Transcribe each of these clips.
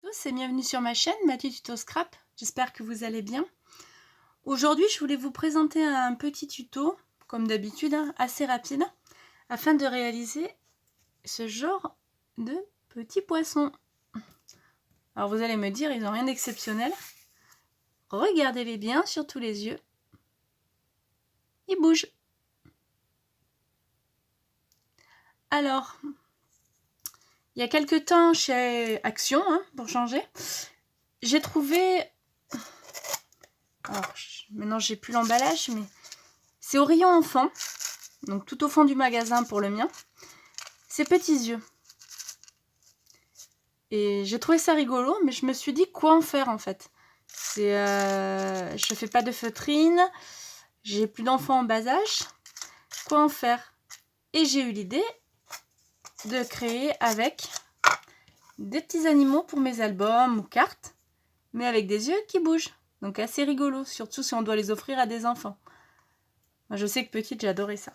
tous et bienvenue sur ma chaîne Mathieu Tuto Scrap, j'espère que vous allez bien. Aujourd'hui je voulais vous présenter un petit tuto, comme d'habitude, assez rapide, afin de réaliser ce genre de petits poissons. Alors vous allez me dire, ils n'ont rien d'exceptionnel. Regardez-les bien, surtout les yeux. Ils bougent. Alors, il y a quelques temps chez Action, pour changer, j'ai trouvé... Alors, maintenant j'ai plus l'emballage, mais c'est au rayon enfant, donc tout au fond du magasin pour le mien, ces petits yeux. Et j'ai trouvé ça rigolo, mais je me suis dit quoi en faire en fait. Je fais pas de feutrine, j'ai plus d'enfants en bas âge, quoi en faire? Et j'ai eu l'idée de créer avec des petits animaux pour mes albums ou cartes, mais avec des yeux qui bougent. Donc assez rigolo, surtout si on doit les offrir à des enfants. Moi, je sais que petite, j'adorais ça.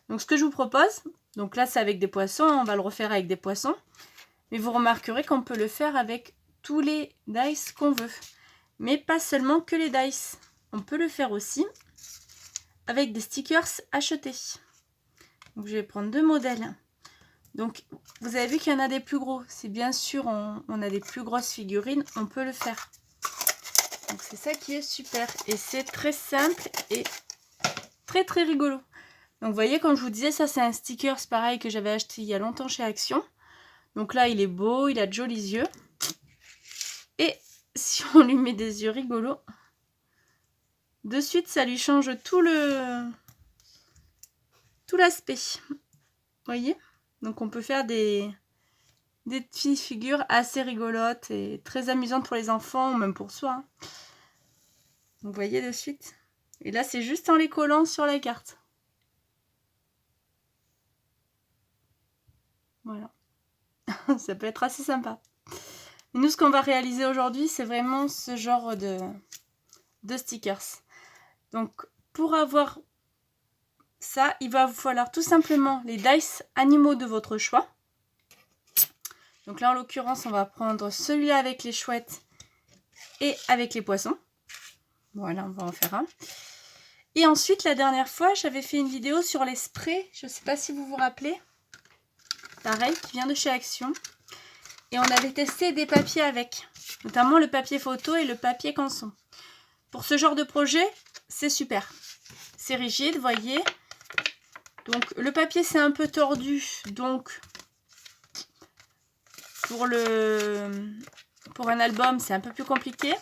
Donc ce que je vous propose, donc là c'est avec des poissons, on va le refaire avec des poissons. Mais vous remarquerez qu'on peut le faire avec tous les dice qu'on veut. Mais pas seulement que les dice. On peut le faire aussi avec des stickers achetés. Donc je vais prendre deux modèles. Donc vous avez vu qu'il y en a des plus gros. Si bien sûr on a des plus grosses figurines, on peut le faire. Donc c'est ça qui est super. Et c'est très simple et très très rigolo. Donc vous voyez, comme je vous disais, ça c'est un sticker pareil que j'avais acheté il y a longtemps chez Action. Donc là il est beau, il a de jolis yeux. Et si on lui met des yeux rigolos, de suite ça lui change tout l'aspect. Vous voyez? Donc on peut faire des petites figures assez rigolotes et très amusantes pour les enfants ou même pour soi. Vous voyez de suite? Et là c'est juste en les collant sur la carte. Voilà. Ça peut être assez sympa. Et nous, ce qu'on va réaliser aujourd'hui, c'est vraiment ce genre de stickers. Donc, pour avoir ça, il va vous falloir tout simplement les dice animaux de votre choix. Donc là, en l'occurrence, on va prendre celui-là avec les chouettes et avec les poissons. Voilà, on va en faire un. Et ensuite, la dernière fois, j'avais fait une vidéo sur les sprays. Je ne sais pas si vous vous rappelez. Pareil, qui vient de chez Action. Et on avait testé des papiers avec, notamment le papier photo et le papier canson. Pour ce genre de projet, c'est super. C'est rigide, vous voyez. Donc le papier c'est un peu tordu, donc pour un album c'est un peu plus compliqué.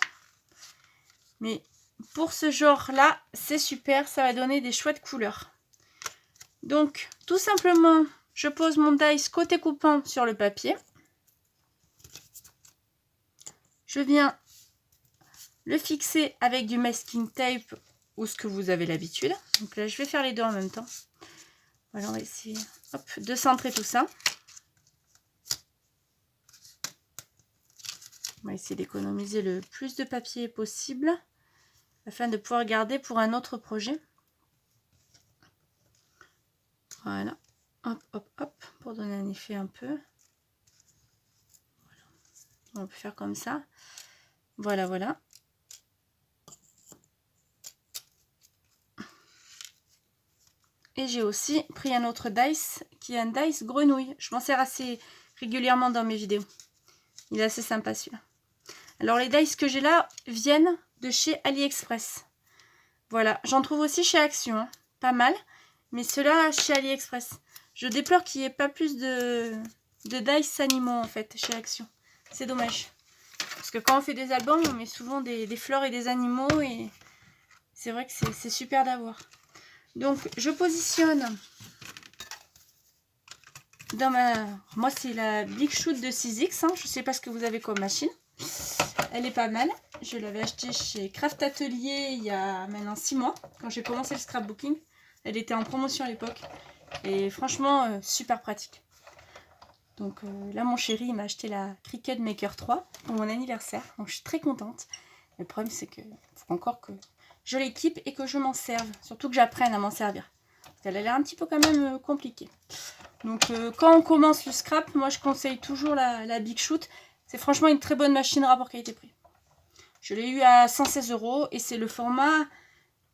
Mais pour ce genre là, c'est super, ça va donner des chouettes couleurs. Donc tout simplement, je pose mon dice côté coupant sur le papier. Je viens le fixer avec du masking tape ou ce que vous avez l'habitude. Donc là, je vais faire les deux en même temps. Voilà, on va essayer de centrer tout ça. On va essayer d'économiser le plus de papier possible afin de pouvoir garder pour un autre projet. Voilà. Hop, hop, hop, pour donner un effet un peu. Voilà. On peut faire comme ça. Voilà, voilà. Et j'ai aussi pris un autre dice qui est un dice grenouille. Je m'en sers assez régulièrement dans mes vidéos. Il est assez sympa celui-là. Alors les dice que j'ai là viennent de chez AliExpress. Voilà, j'en trouve aussi chez Action, pas mal. Mais ceux-là chez AliExpress. Je déplore qu'il n'y ait pas plus de dice animaux en fait chez Action. C'est dommage. Parce que quand on fait des albums, on met souvent des fleurs et des animaux. Et c'est vrai que c'est super d'avoir. Donc je positionne dans moi c'est la Big Shoot de 6X, je sais pas ce que vous avez comme machine. Elle est pas mal, je l'avais achetée chez Craft Atelier il y a maintenant 6 mois, quand j'ai commencé le scrapbooking. Elle était en promotion à l'époque et franchement super pratique. Donc là mon chéri il m'a acheté la Cricut Maker 3 pour mon anniversaire, donc je suis très contente. Le problème c'est que faut encore que je l'équipe et que je m'en serve, surtout que j'apprenne à m'en servir. Parce qu'elle a l'air un petit peu quand même compliquée. Donc quand on commence le scrap, moi je conseille toujours la Big Shoot. C'est franchement une très bonne machine rapport qualité-prix. Je l'ai eu à 116 € et c'est le format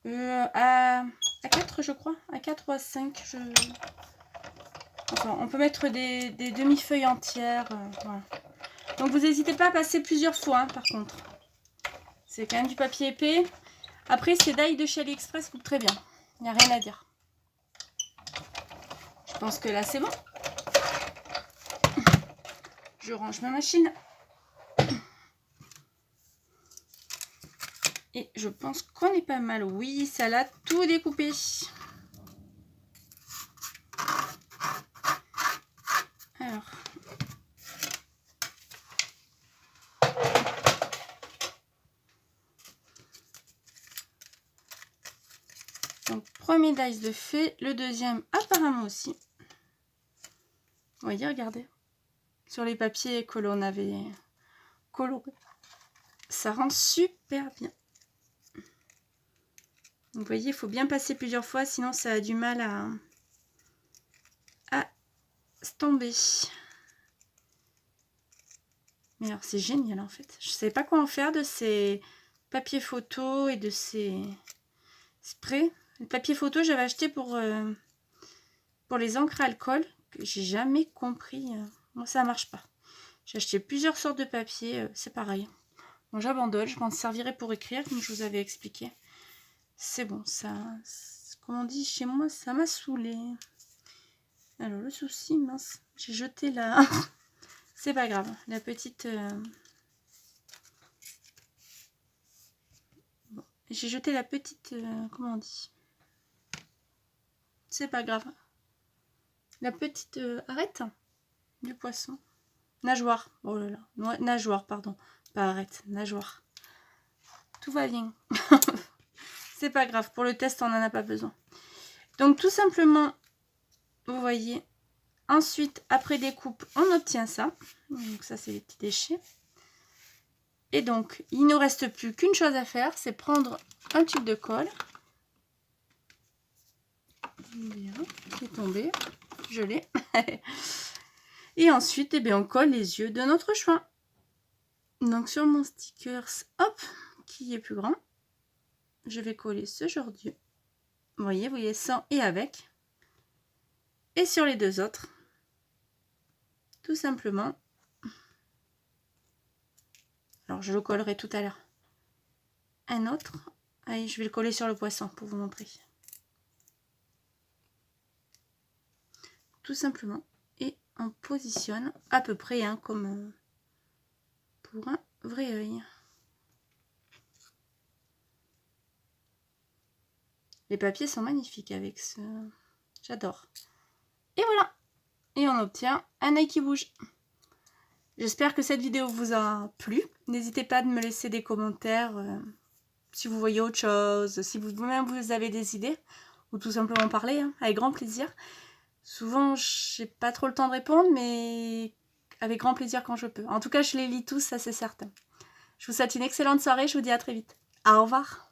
à 4 je crois. À 4 ou à 5. Enfin, on peut mettre des demi-feuilles entières. Voilà. Donc vous n'hésitez pas à passer plusieurs fois hein, par contre. C'est quand même du papier épais. Après ces die de chez AliExpress coupent très bien. Il n'y a rien à dire. Je pense que là c'est bon. Je range ma machine. Et je pense qu'on est pas mal. Oui, ça l'a tout découpé. Alors. Donc, premier dice de fait. Le deuxième, apparemment aussi. Vous voyez, regardez. Sur les papiers que l'on avait colorés. Ça rend super bien. Vous voyez, il faut bien passer plusieurs fois, sinon ça a du mal à tomber. Mais alors, c'est génial en fait. Je ne savais pas quoi en faire de ces papiers photo et de ces sprays. Le papier photo, j'avais acheté pour les encres à alcool, que j'ai jamais compris. Moi, ça ne marche pas. J'ai acheté plusieurs sortes de papier, c'est pareil. Bon, j'abandonne, je m'en servirai pour écrire, comme je vous avais expliqué. C'est bon, ça, comme on dit chez moi, ça m'a saoulé. Alors, le souci, mince, j'ai jeté la... C'est pas grave, la petite... Bon, j'ai jeté la petite... comment on dit? C'est pas grave. La petite arête du poisson. Nageoire. Oh là là. Nageoire, pardon. Pas arête, nageoire. Tout va bien. C'est pas grave. Pour le test, on n'en a pas besoin. Donc, tout simplement, vous voyez. Ensuite, après découpe, on obtient ça. Donc, ça, c'est les petits déchets. Et donc, il ne nous reste plus qu'une chose à faire, c'est prendre un tube de colle. Bien, c'est tombé. Je l'ai. Et ensuite, eh bien, on colle les yeux de notre choix. Donc, sur mon stickers, hop, qui est plus grand, je vais coller ce genre d'yeux. Vous voyez, sans et avec. Et sur les deux autres, tout simplement. Alors, je le collerai tout à l'heure. Un autre. Allez, je vais le coller sur le poisson pour vous montrer. Tout simplement. Et on positionne à peu près hein, comme pour un vrai œil. Les papiers sont magnifiques avec ce... J'adore. Et voilà. Et on obtient un œil qui bouge. J'espère que cette vidéo vous a plu. N'hésitez pas à me laisser des commentaires si vous voyez autre chose, si vous-même vous avez des idées, ou tout simplement parler, hein, avec grand plaisir. Souvent, j'ai pas trop le temps de répondre, mais avec grand plaisir quand je peux. En tout cas, je les lis tous, ça c'est certain. Je vous souhaite une excellente soirée, je vous dis à très vite. Au revoir.